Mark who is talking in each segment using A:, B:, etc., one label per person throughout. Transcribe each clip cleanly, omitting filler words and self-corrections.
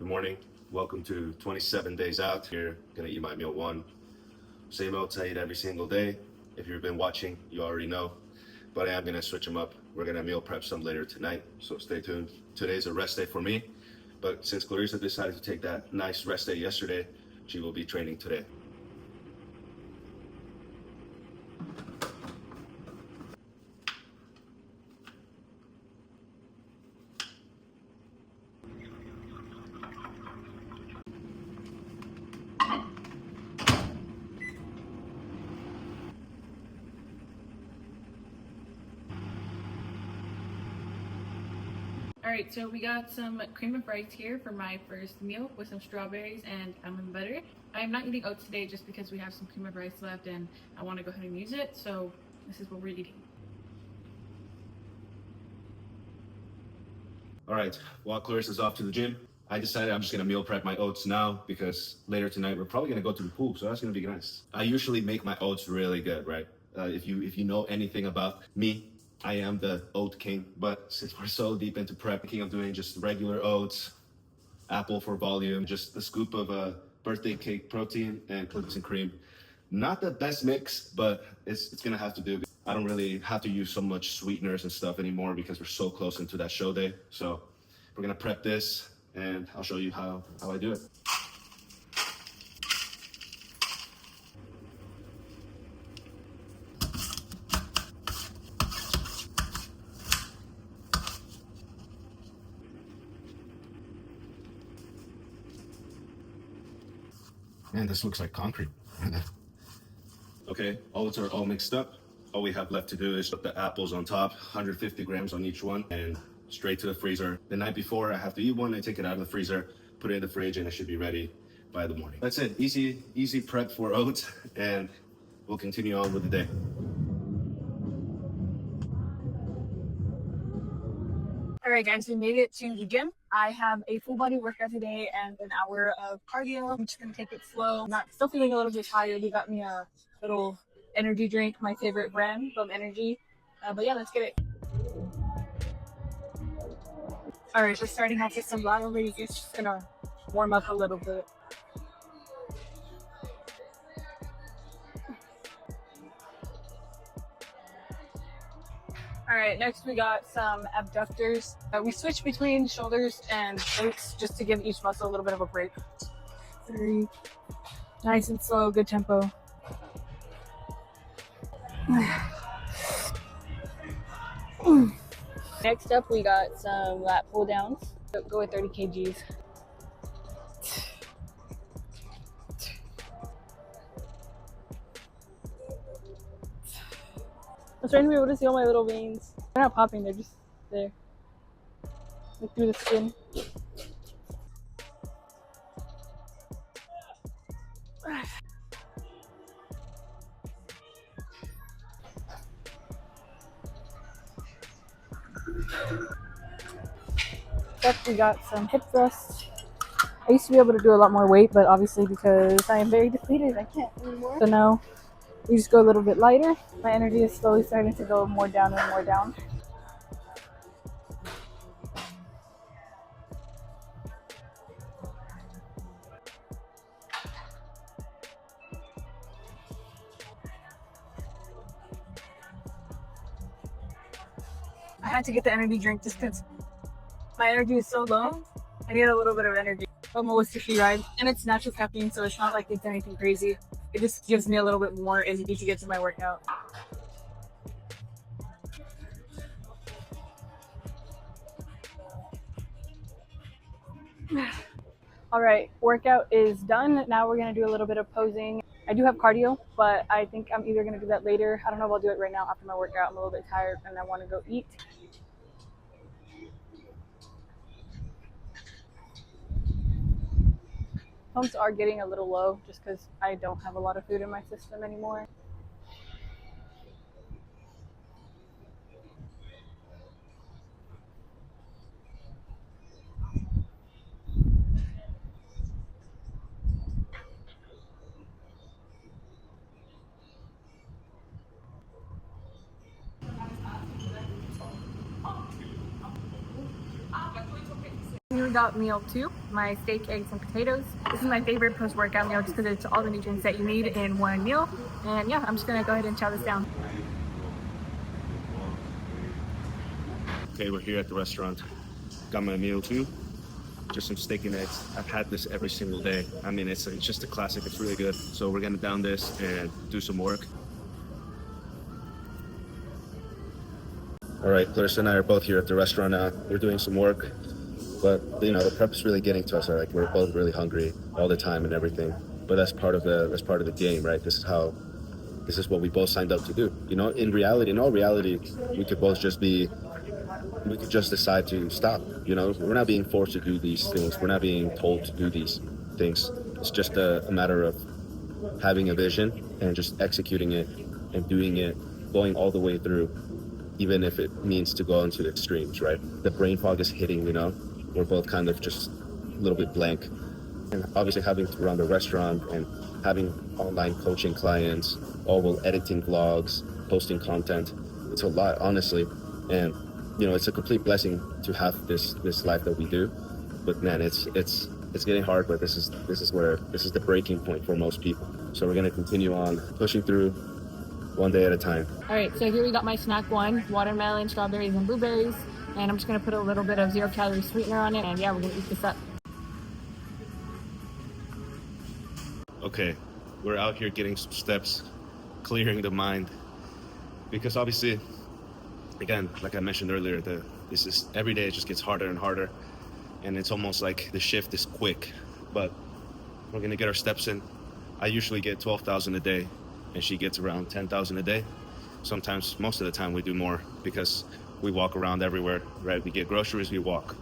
A: morning. Welcome to 27 days out. Here, gonna eat my meal one. Same oats I eat every single day. If you've been watching, you already know. But I am gonna switch them up. We're gonna meal prep some later tonight, so stay tuned. Today's a rest day for me, but since Clarissa decided to take that nice rest day yesterday, she will be training today.
B: Alright, so we got some cream of rice here for my first meal with some strawberries and almond butter. I'm not eating oats today just because we have some cream of rice left and I want to go ahead and use it, so this is what we're eating.
A: Alright, while Clarissa's off to the gym, I decided I'm just gonna meal prep my oats now because later tonight we're probably gonna go to the pool, so that's gonna be nice. I usually make my oats really good, right? If you know anything about me, I am the oat king, but since we're so deep into prep, I'm doing just regular oats, apple for volume, just a scoop of birthday cake protein and cookies and cream. Not the best mix, but it's gonna have to do. I don't really have to use so much sweeteners and stuff anymore because we're so close into that show day. So we're gonna prep this and I'll show you how I do it. Man, this looks like concrete. Okay, oats are all mixed up. All we have left to do is put the apples on top, 150 grams on each one, and straight to the freezer. The night before I have to eat one, I take it out of the freezer, put it in the fridge, and it should be ready by the morning. That's it, easy prep for oats, and we'll continue on with the day.
C: Alright guys, we made it to the gym. I have a full body workout today and an hour of cardio. I'm just gonna take it slow. I'm still feeling a little bit tired. You got me a little energy drink, my favorite brand from Energy. But yeah, let's get it. Alright, so starting off with some lateral raises, just gonna warm up a little bit. Alright, next we got some abductors. We switch between shoulders and glutes just to give each muscle a little bit of a break. 3. Nice and slow, good tempo. Next up, we got some lat pull downs. Go with 30 kgs. I'm starting to be able to see all my little veins. They're not popping, they're just there. Like through the skin. Next we got some hip thrusts. I used to be able to do a lot more weight, but obviously because I am very depleted, I can't anymore. So now we just go a little bit lighter. My energy is slowly starting to go more down and more down. I had to get the energy drink just because my energy is so low. I need a little bit of energy. I'm a Whiskey ride, and it's natural caffeine, so it's not like it's anything crazy. It just gives me a little bit more energy to get to my workout. All right, workout is done. Now we're gonna do a little bit of posing. I do have cardio, but I think I'm either gonna do that later. I don't know if I'll do it right now after my workout. I'm a little bit tired and I wanna go eat. Pumps are getting a little low just because I don't have a lot of food in my system anymore. we got meal 2, my steak, eggs, and potatoes. This is my favorite post-workout meal just because it's all the nutrients that you need in one meal. And yeah, I'm just gonna go ahead and chow this down.
A: Okay, we're here at the restaurant. Got my meal too. Just some steak and eggs. I've had this every single day. I mean, it's just a classic. It's really good. So we're gonna down this and do some work. All right, Clarissa and I are both here at the restaurant now. We're doing some work, but you know, the prep's really getting to us. Like, we're both really hungry all the time and everything. But that's part of the game, right? This is what we both signed up to do. You know, in all reality, we could just decide to stop. You know, we're not being forced to do these things. We're not being told to do these things. It's just a matter of having a vision and just executing it and doing it, going all the way through, even if it means to go into the extremes, right? The brain fog is hitting, you know, we're both kind of just a little bit blank. And obviously having to run the restaurant and having online coaching clients, all while editing vlogs, posting content, it's a lot, honestly. And you know, it's a complete blessing to have this life that we do. But man, it's getting hard, but this is the breaking point for most people. So we're gonna continue on pushing through one day at a time.
C: All right, so here we got my snack 1, watermelon, strawberries, and blueberries. And I'm just gonna put a little bit of 0-calorie sweetener on it. And yeah, we're gonna eat this up.
A: Okay, we're out here getting some steps, clearing the mind. Because obviously, again, like I mentioned earlier, this is every day it just gets harder and harder, and it's almost like the shift is quick. But we're gonna get our steps in. I usually get 12,000 a day, and she gets around 10,000 a day. Sometimes, most of the time, we do more because we walk around everywhere, right? We get groceries, we walk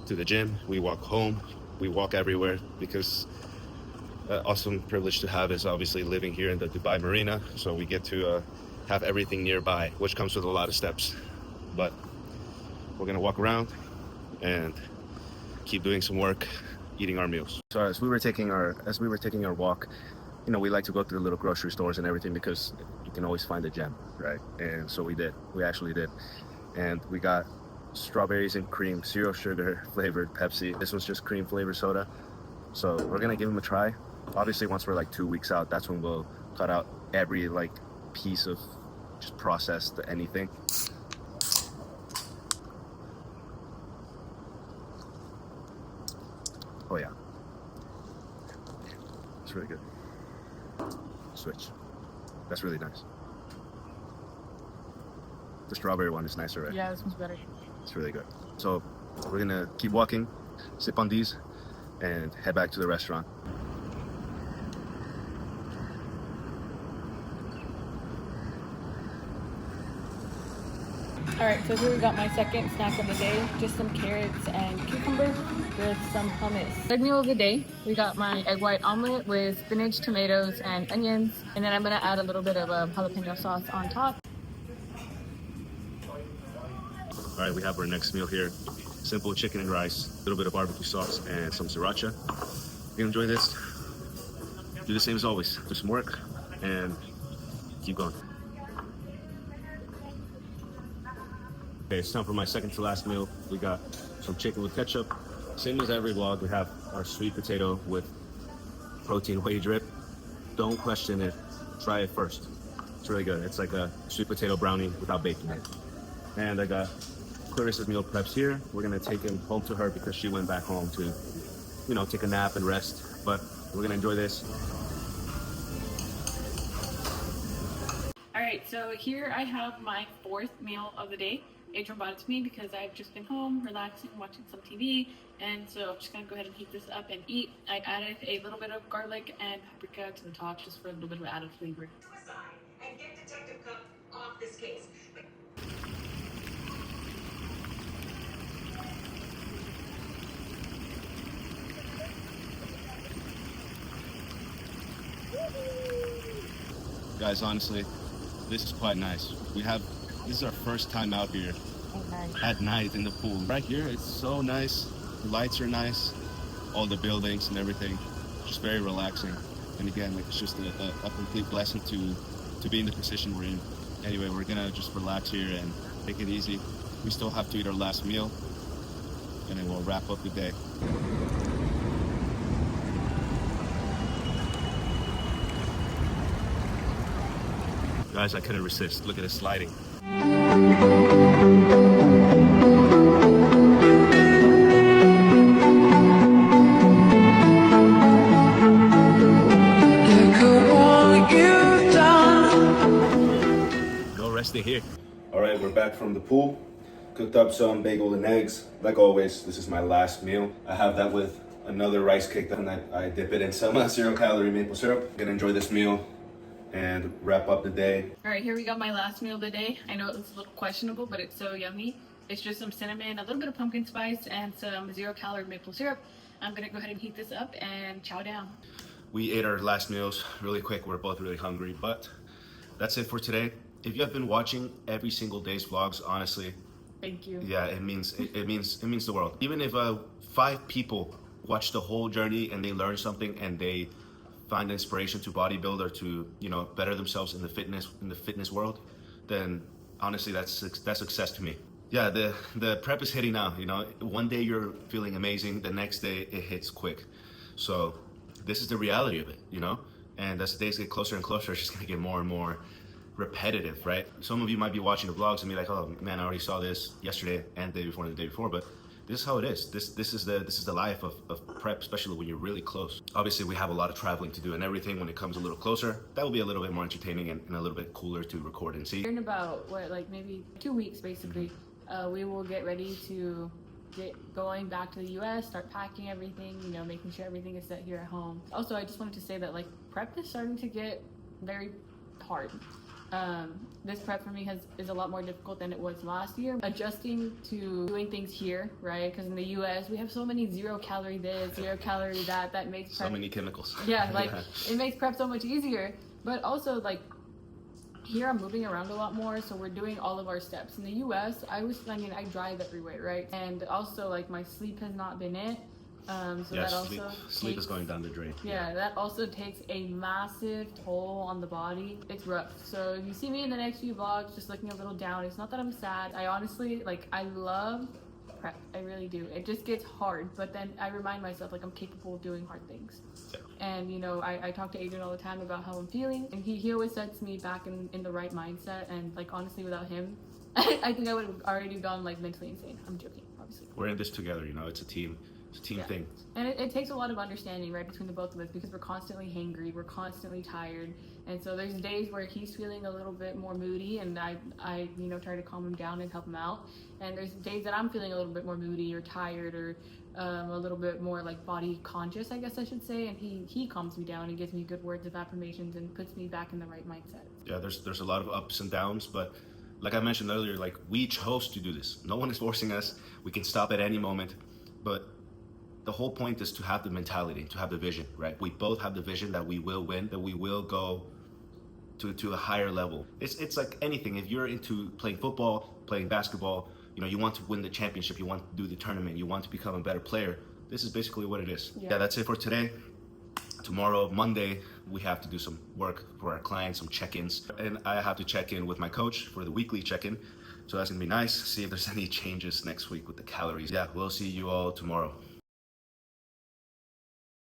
A: to the gym, we walk home, we walk everywhere. Because awesome privilege to have is obviously living here in the Dubai Marina, so we get to have everything nearby, which comes with a lot of steps. But we're gonna walk around and keep doing some work, eating our meals. So as we were taking our walk, you know, we like to go to the little grocery stores and everything because you can always find a gem, right? And so we actually did. And we got strawberries and cream, 0 sugar flavored Pepsi. This was just cream flavored soda. So we're gonna give them a try. Obviously, once we're like 2 weeks out, that's when we'll cut out every like piece of just processed anything. Oh yeah, it's really good. Switch. That's really nice. The strawberry one is nicer, right?
C: Yeah, this one's better.
A: It's really good. So we're gonna keep walking, sip on these, and head back to the restaurant.
C: All right, so here we got my second snack of the day, just some carrots and cucumber with some hummus. Third meal of the day, we got my egg white omelet with spinach, tomatoes, and onions. And then I'm gonna add a little bit of jalapeno sauce on top.
A: All right, we have our next meal here. Simple chicken and rice, a little bit of barbecue sauce, and some sriracha. If you enjoy this, do the same as always. Do some work and keep going. Okay, it's time for my second to last meal. We got some chicken with ketchup. Same as every vlog, we have our sweet potato with protein whey drip. Don't question it, try it first. It's really good. It's like a sweet potato brownie without bacon in it. And I got Clarissa's meal preps here. We're gonna take him home to her because she went back home to, you know, take a nap and rest. But we're gonna enjoy this.
B: All right, so here I have my 4th meal of the day. Adrian bought it to me because I've just been home, relaxing, watching some TV, and so I'm just gonna go ahead and heat this up and eat. I added a little bit of garlic and paprika to the top just for a little bit of added flavor.
D: And get Detective Cook off this case.
A: Guys, honestly, this is quite nice. This is our first time out here at night in the pool. Right here, it's so nice. The lights are nice, all the buildings and everything, just very relaxing. And again, like, it's just a complete blessing to be in the position we're in. Anyway, we're gonna just relax here and take it easy. We still have to eat our last meal, and then we'll wrap up the day. Guys, I couldn't resist. Look at it sliding. No resting here. All right, we're back from the pool. Cooked up some bagel and eggs. Like always, this is my last meal. I have that with another rice cake, and I dip it in some 0 calorie maple syrup. Gonna enjoy this meal and wrap up the day.
B: All right, here we got my last meal of the day. I know it's a little questionable, but it's so yummy. It's just some cinnamon, a little bit of pumpkin spice, and some 0 calorie maple syrup. I'm gonna go ahead and heat this up and chow down.
A: We ate our last meals really quick. We're both really hungry, but that's it for today. If you have been watching every single day's vlogs, honestly,
B: Thank you.
A: yeah, it means the world. Even if 5 people watch the whole journey and they learn something and they find inspiration to bodybuild or to, you know, better themselves in the fitness world, then honestly that's success to me. Yeah, the prep is hitting now. You know, one day you're feeling amazing, the next day it hits quick. So this is the reality of it, you know. And as the days get closer and closer, it's just gonna get more and more repetitive, right? Some of you might be watching the vlogs and be like, oh man, I already saw this yesterday and the day before and the day before, but this is how it is. This is the life of prep, especially when you're really close. Obviously, we have a lot of traveling to do and everything. When it comes a little closer, that will be a little bit more entertaining and a little bit cooler to record and see.
B: In about like maybe 2 weeks, basically, we will get ready to get going back to the US, start packing everything, you know, making sure everything is set here at home. Also, I just wanted to say that like prep is starting to get very hard. This prep for me is a lot more difficult than it was last year. Adjusting to doing things here, right? Because in the US we have so many 0 calorie this, 0 calorie that makes prep,
A: so many chemicals.
B: Yeah, like it makes prep so much easier. But also like here I'm moving around a lot more, so we're doing all of our steps. In the US, I drive everywhere, right? And also like my sleep has not been it. So
A: yeah,
B: that
A: sleep is going down the drain.
B: Yeah, that also takes a massive toll on the body. It's rough. So if you see me in the next few vlogs just looking a little down, it's not that I'm sad. I honestly, like, I love prep. I really do. It just gets hard, but then I remind myself, like, I'm capable of doing hard things.
A: Yeah.
B: And, you know, I talk to Adrian all the time about how I'm feeling, and he always sets me back in the right mindset, and, like, honestly, without him, I think I would have already gone, like, mentally insane. I'm joking, obviously.
A: We're in this together, you know, it's a team. Team thing.
B: And it takes a lot of understanding, right, between the both of us, because we're constantly hangry, we're constantly tired, and so there's days where he's feeling a little bit more moody, and I you know, try to calm him down and help him out, and there's days that I'm feeling a little bit more moody or tired or a little bit more like body conscious, I guess I should say, and he calms me down and gives me good words of affirmations and puts me back in the right mindset. Yeah,
A: there's a lot of ups and downs, but like I mentioned earlier, like we chose to do this. No one is forcing us. We can stop at any moment, but the whole point is to have the mentality, to have the vision, right? We both have the vision that we will win, that we will go to a higher level. It's like anything. If you're into playing football, playing basketball, you know, you want to win the championship, you want to do the tournament, you want to become a better player. This is basically what it is. Yeah, that's it for today. Tomorrow, Monday, we have to do some work for our clients, some check-ins. And I have to check in with my coach for the weekly check-in. So that's gonna be nice. See if there's any changes next week with the calories. Yeah, we'll see you all tomorrow.